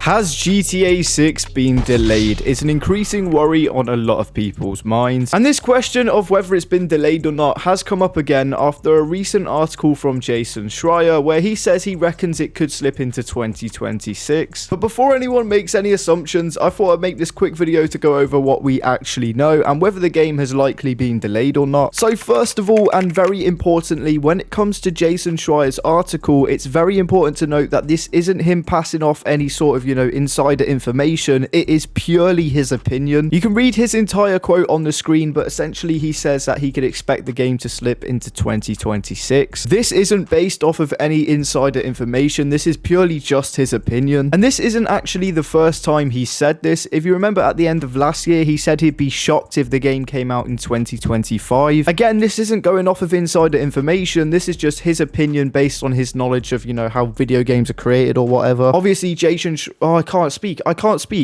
Has GTA 6 been delayed? It's an increasing worry on a lot of people's minds. And this question of whether it's been delayed or not has come up again after a recent article from Jason Schreier where he says he reckons it could slip into 2026. But before anyone makes any assumptions, I thought I'd make this quick video to go over what we actually know and whether the game has likely been delayed or not. So first of all, and very importantly, when it comes to Jason Schreier's article, it's very important to note that this isn't him passing off any sort of insider information. It is purely his opinion. You can read his entire quote on the screen, but essentially he says that he could expect the game to slip into 2026. This isn't based off of any insider information. This is purely just his opinion. And this isn't actually the first time he said this. If you remember at the end of last year, he said he'd be shocked if the game came out in 2025. Again, this isn't going off of insider information. This is just his opinion based on his knowledge of, how video games are created or whatever. Obviously, I can't speak.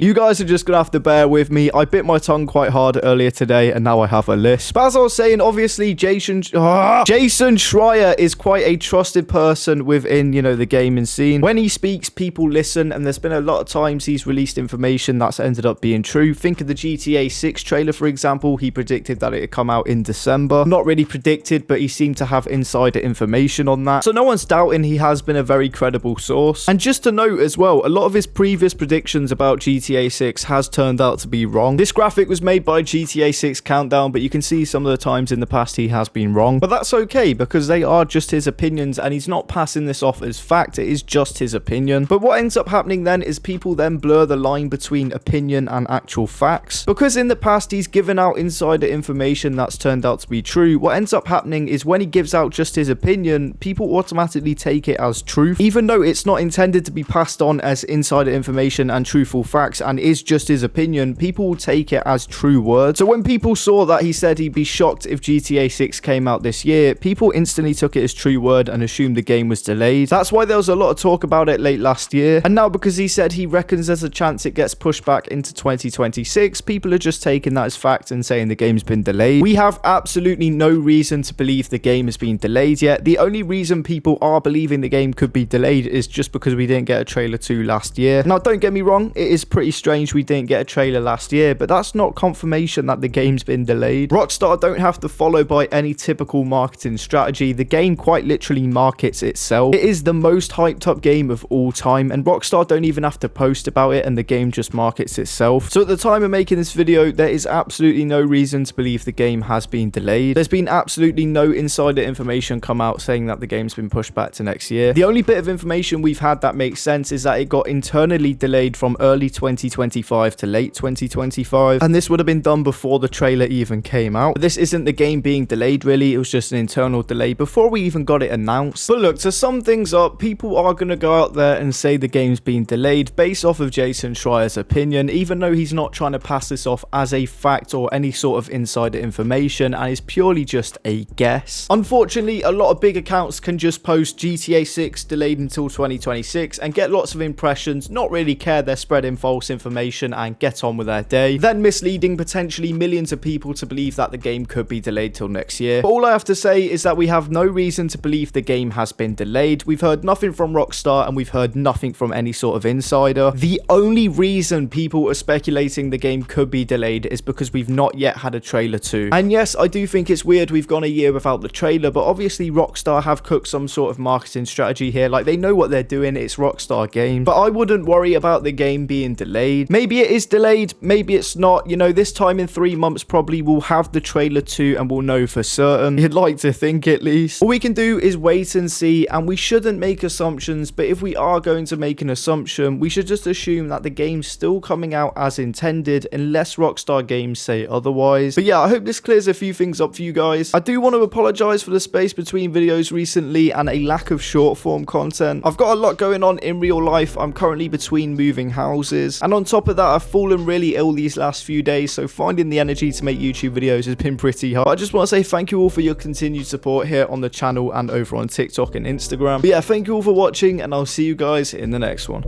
You guys are just gonna have to bear with me. I bit my tongue quite hard earlier today, and now I have a lisp. But as I was saying, obviously, Jason Schreier is quite a trusted person within, the gaming scene. When he speaks, people listen, and there's been a lot of times he's released information that's ended up being true. Think of the GTA 6 trailer, for example. He predicted that it would come out in December. Not really predicted, but he seemed to have insider information on that. So no one's doubting he has been a very credible source. And just to note as well, a lot of his previous predictions about GTA 6 has turned out to be wrong. This graphic was made by GTA 6 Countdown, but you can see some of the times in the past he has been wrong. But that's okay, because they are just his opinions, and he's not passing this off as fact. It is just his opinion. But what ends up happening then is people then blur the line between opinion and actual facts. Because in the past he's given out insider information that's turned out to be true, what ends up happening is when he gives out just his opinion, people automatically take it as truth, even though it's not intended to be passed on as insider information and truthful facts and is just his opinion. People will take it as true words. So when people saw that he said he'd be shocked if GTA 6 came out this year, people instantly took it as true word and assumed the game was delayed. That's why there was a lot of talk about it late last year, and now because he said he reckons there's a chance it gets pushed back into 2026, people are just taking that as fact and saying the game's been delayed. We have absolutely no reason to believe the game has been delayed yet. The only reason people are believing the game could be delayed is just because we didn't get a trailer 2 last year. Now don't get me wrong, it is pretty strange we didn't get a trailer last year, but that's not confirmation that the game's been delayed. Rockstar don't have to follow by any typical marketing strategy. The game quite literally markets itself. It is the most hyped up game of all time, and Rockstar don't even have to post about it, and the game just markets itself. So at the time of making this video, there is absolutely no reason to believe the game has been delayed. There's been absolutely no insider information come out saying that the game's been pushed back to next year. The only bit of information we've had that makes sense is that it got internally delayed from early 2025 to late 2025, and this would have been done before the trailer even came out. But this isn't the game being delayed really, it was just an internal delay before we even got it announced. But look, to sum things up, people are going to go out there and say the game's been delayed based off of Jason Schreier's opinion, even though he's not trying to pass this off as a fact or any sort of insider information, and is purely just a guess. Unfortunately, a lot of big accounts can just post GTA 6 delayed until 2026 and get lots of impressions, not really care, they're spreading false information and get on with their day, then misleading potentially millions of people to believe that the game could be delayed till next year. But all I have to say is that we have no reason to believe the game has been delayed. We've heard nothing from Rockstar and we've heard nothing from any sort of insider. The only reason people are speculating the game could be delayed is because we've not yet had a trailer 2. And yes, I do think it's weird we've gone a year without the trailer, but obviously Rockstar have cooked some sort of marketing strategy here. Like, they know what they're doing, it's Rockstar Games. But I wouldn't worry about the game being delayed. Maybe it is delayed, maybe it's not. This time in 3 months probably we'll have the trailer 2 and we'll know for certain. You'd like to think, at least. All we can do is wait and see, and we shouldn't make assumptions, but if we are going to make an assumption, we should just assume that the game's still coming out as intended unless Rockstar Games say otherwise. But yeah, I hope this clears a few things up for you guys. I do want to apologize for the space between videos recently and a lack of short form content. I've got a lot going on in real life. I'm currently between moving houses, and on top of that, I've fallen really ill these last few days, so finding the energy to make YouTube videos has been pretty hard. I just want to say thank you all for your continued support here on the channel and over on TikTok and Instagram. But yeah, thank you all for watching, and I'll see you guys in the next one.